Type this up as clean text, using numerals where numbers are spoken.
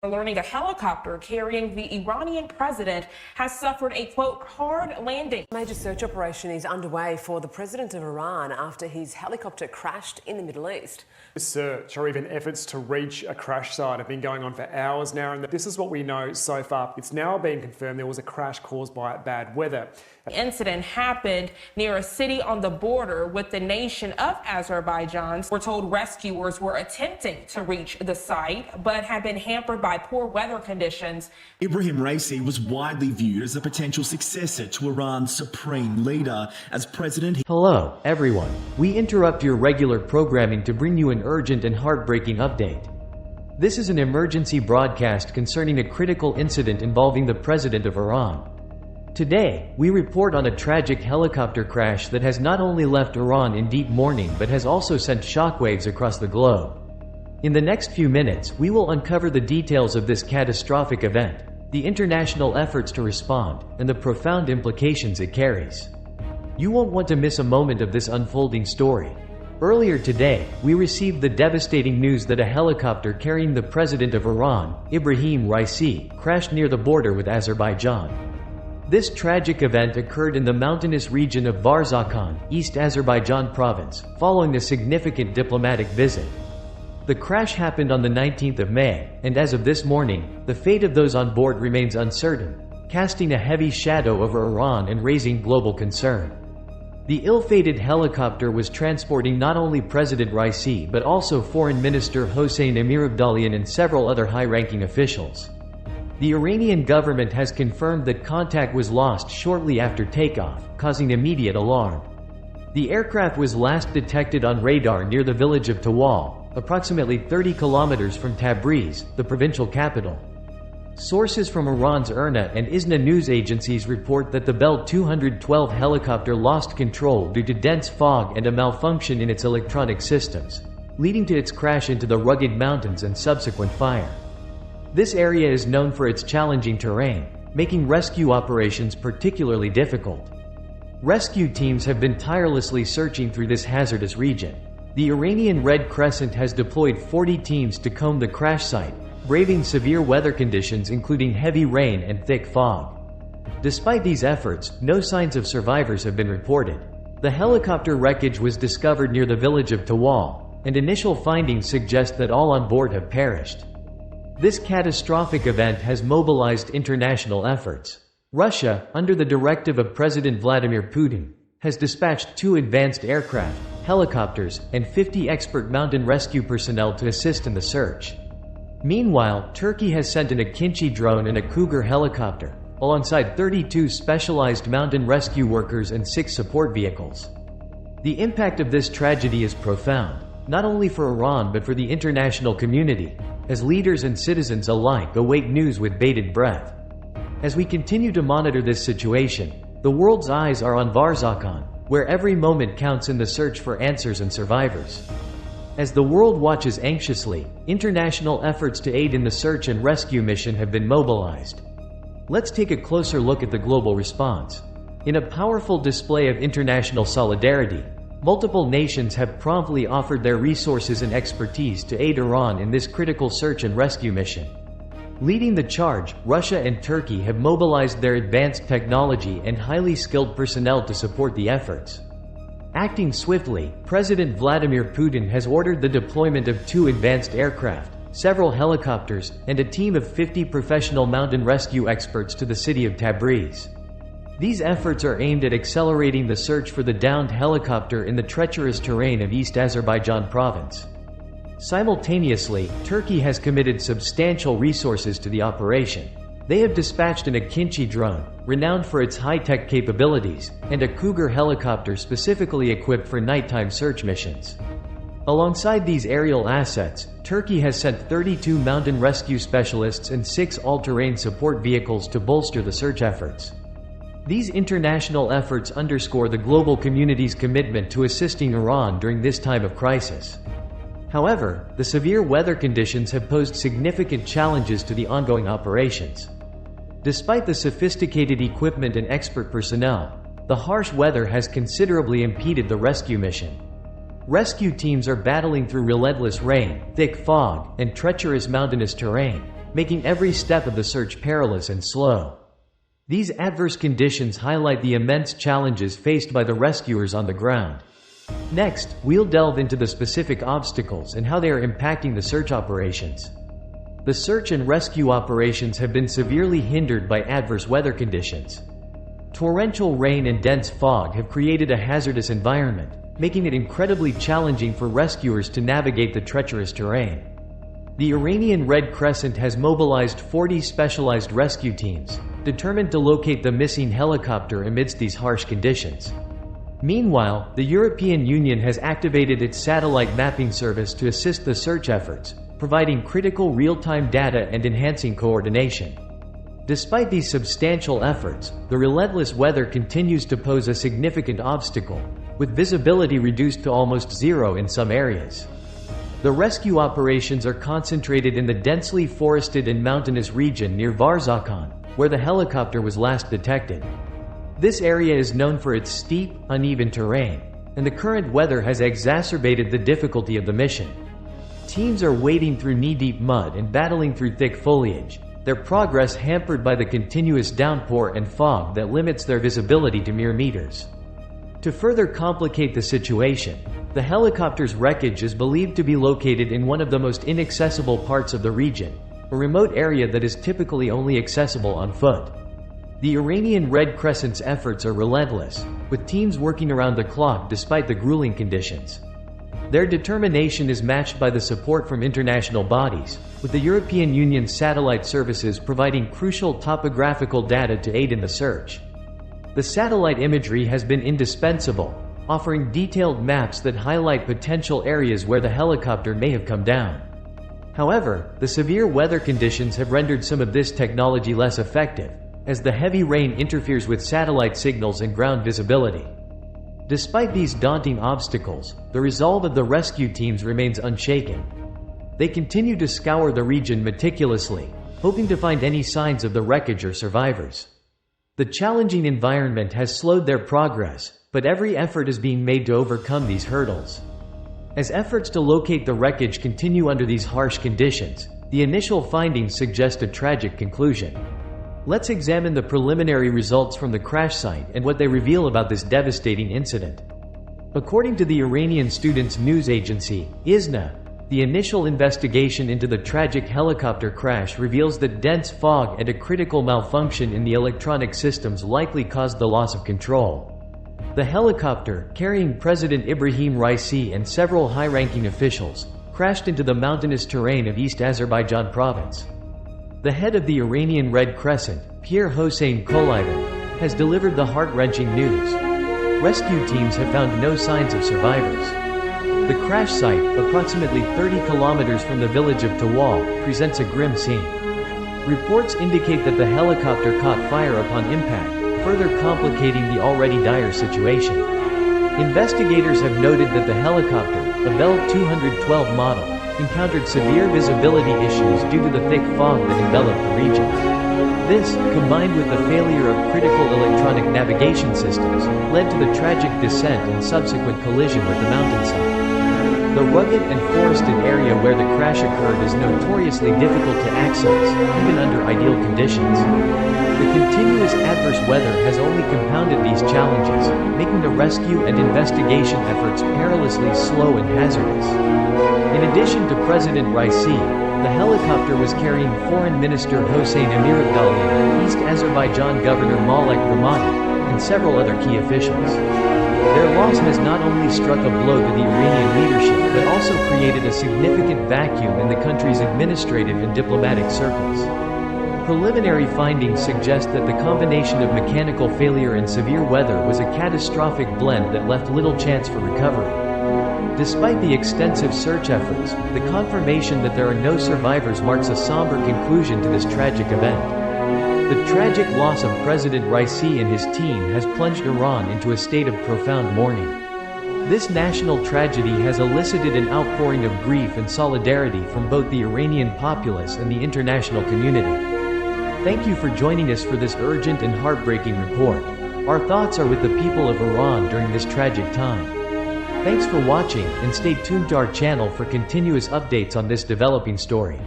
We're learning a helicopter carrying the Iranian president has suffered a, quote, hard landing. A major search operation is underway for the president of Iran after his helicopter crashed in the Middle East. This search, or even efforts to reach a crash site, have been going on for hours now, and this is what we know so far. It's now being confirmed there was a crash caused by bad weather. The incident happened near a city on the border with the nation of Azerbaijan. We're told rescuers were attempting to reach the site, but had been hampered by poor weather conditions. Ebrahim Raisi was widely viewed as a potential successor to Iran's supreme leader as president. Hello, everyone. We interrupt your regular programming to bring you an urgent and heartbreaking update. This is an emergency broadcast concerning a critical incident involving the president of Iran. Today, we report on a tragic helicopter crash that has not only left Iran in deep mourning but has also sent shockwaves across the globe. In the next few minutes, we will uncover the details of this catastrophic event, the international efforts to respond, and the profound implications it carries. You won't want to miss a moment of this unfolding story. Earlier today, we received the devastating news that a helicopter carrying the president of Iran, Ebrahim Raisi, crashed near the border with Azerbaijan. This tragic event occurred in the mountainous region of Varzakhan, East Azerbaijan province, following a significant diplomatic visit. The crash happened on the 19th of May, and as of this morning, the fate of those on board remains uncertain, casting a heavy shadow over Iran and raising global concern. The ill-fated helicopter was transporting not only President Raisi but also Foreign Minister Hossein Amirabdollahian and several other high-ranking officials. The Iranian government has confirmed that contact was lost shortly after takeoff, causing immediate alarm. The aircraft was last detected on radar near the village of Tawal, approximately 30 kilometers from Tabriz, the provincial capital. Sources from Iran's IRNA and ISNA news agencies report that the Bell 212 helicopter lost control due to dense fog and a malfunction in its electronic systems, leading to its crash into the rugged mountains and subsequent fire. This area is known for its challenging terrain, making rescue operations particularly difficult. Rescue teams have been tirelessly searching through this hazardous region. The Iranian Red Crescent has deployed 40 teams to comb the crash site, braving severe weather conditions including heavy rain and thick fog. Despite these efforts, no signs of survivors have been reported. The helicopter wreckage was discovered near the village of Tawal, and initial findings suggest that all on board have perished. This catastrophic event has mobilized international efforts. Russia, under the directive of President Vladimir Putin, has dispatched 2 advanced aircraft, helicopters, and 50 expert mountain rescue personnel to assist in the search. Meanwhile, Turkey has sent an Akinci drone and a Cougar helicopter, alongside 32 specialized mountain rescue workers and 6 support vehicles. The impact of this tragedy is profound, not only for Iran but for the international community, as leaders and citizens alike await news with bated breath. As we continue to monitor this situation, the world's eyes are on Varzakhan, where every moment counts in the search for answers and survivors. As the world watches anxiously, international efforts to aid in the search and rescue mission have been mobilized. Let's take a closer look at the global response. In a powerful display of international solidarity, multiple nations have promptly offered their resources and expertise to aid Iran in this critical search and rescue mission. Leading the charge, Russia and Turkey have mobilized their advanced technology and highly skilled personnel to support the efforts. Acting swiftly, President Vladimir Putin has ordered the deployment of 2 advanced aircraft, several helicopters, and a team of 50 professional mountain rescue experts to the city of Tabriz. These efforts are aimed at accelerating the search for the downed helicopter in the treacherous terrain of East Azerbaijan province. Simultaneously, Turkey has committed substantial resources to the operation. They have dispatched an Akinci drone, renowned for its high-tech capabilities, and a Cougar helicopter specifically equipped for nighttime search missions. Alongside these aerial assets, Turkey has sent 32 mountain rescue specialists and 6 all-terrain support vehicles to bolster the search efforts. These international efforts underscore the global community's commitment to assisting Iran during this time of crisis. However, the severe weather conditions have posed significant challenges to the ongoing operations. Despite the sophisticated equipment and expert personnel, the harsh weather has considerably impeded the rescue mission. Rescue teams are battling through relentless rain, thick fog, and treacherous mountainous terrain, making every step of the search perilous and slow. These adverse conditions highlight the immense challenges faced by the rescuers on the ground. Next, we'll delve into the specific obstacles and how they are impacting the search operations. The search and rescue operations have been severely hindered by adverse weather conditions. Torrential rain and dense fog have created a hazardous environment, making it incredibly challenging for rescuers to navigate the treacherous terrain. The Iranian Red Crescent has mobilized 40 specialized rescue teams, determined to locate the missing helicopter amidst these harsh conditions. Meanwhile, the European Union has activated its satellite mapping service to assist the search efforts, providing critical real-time data and enhancing coordination. Despite these substantial efforts, the relentless weather continues to pose a significant obstacle, with visibility reduced to almost zero in some areas. The rescue operations are concentrated in the densely forested and mountainous region near Varzakhan, where the helicopter was last detected. This area is known for its steep, uneven terrain, and the current weather has exacerbated the difficulty of the mission. Teams are wading through knee-deep mud and battling through thick foliage, their progress hampered by the continuous downpour and fog that limits their visibility to mere meters. To further complicate the situation, the helicopter's wreckage is believed to be located in one of the most inaccessible parts of the region, a remote area that is typically only accessible on foot. The Iranian Red Crescent's efforts are relentless, with teams working around the clock despite the grueling conditions. Their determination is matched by the support from international bodies, with the European Union's satellite services providing crucial topographical data to aid in the search. The satellite imagery has been indispensable, offering detailed maps that highlight potential areas where the helicopter may have come down. However, the severe weather conditions have rendered some of this technology less effective, as the heavy rain interferes with satellite signals and ground visibility. Despite these daunting obstacles, the resolve of the rescue teams remains unshaken. They continue to scour the region meticulously, hoping to find any signs of the wreckage or survivors. The challenging environment has slowed their progress, but every effort is being made to overcome these hurdles. As efforts to locate the wreckage continue under these harsh conditions, the initial findings suggest a tragic conclusion. Let's examine the preliminary results from the crash site and what they reveal about this devastating incident. According to the Iranian Students' News Agency, ISNA, the initial investigation into the tragic helicopter crash reveals that dense fog and a critical malfunction in the electronic systems likely caused the loss of control. The helicopter, carrying President Ebrahim Raisi and several high-ranking officials, crashed into the mountainous terrain of East Azerbaijan province. The head of the Iranian Red Crescent, Pierre Hossein Kolayevin, has delivered the heart-wrenching news. Rescue teams have found no signs of survivors. The crash site, approximately 30 kilometers from the village of Tawal, presents a grim scene. Reports indicate that the helicopter caught fire upon impact, further complicating the already dire situation. Investigators have noted that the helicopter, a Bell 212 model, encountered severe visibility issues due to the thick fog that enveloped the region. This, combined with the failure of critical electronic navigation systems, led to the tragic descent and subsequent collision with the mountainside. The rugged and forested area where the crash occurred is notoriously difficult to access, even under ideal conditions. The continuous adverse weather has only compounded these challenges, making the rescue and investigation efforts perilously slow and hazardous. In addition to President Raisi, the helicopter was carrying Foreign Minister Hossein Amirabdollahian, East Azerbaijan Governor Malek Ramadi, and several other key officials. Their loss has not only struck a blow to the Iranian leadership but also created a significant vacuum in the country's administrative and diplomatic circles. Preliminary findings suggest that the combination of mechanical failure and severe weather was a catastrophic blend that left little chance for recovery. Despite the extensive search efforts, the confirmation that there are no survivors marks a somber conclusion to this tragic event. The tragic loss of President Raisi and his team has plunged Iran into a state of profound mourning. This national tragedy has elicited an outpouring of grief and solidarity from both the Iranian populace and the international community. Thank you for joining us for this urgent and heartbreaking report. Our thoughts are with the people of Iran during this tragic time. Thanks for watching and stay tuned to our channel for continuous updates on this developing story.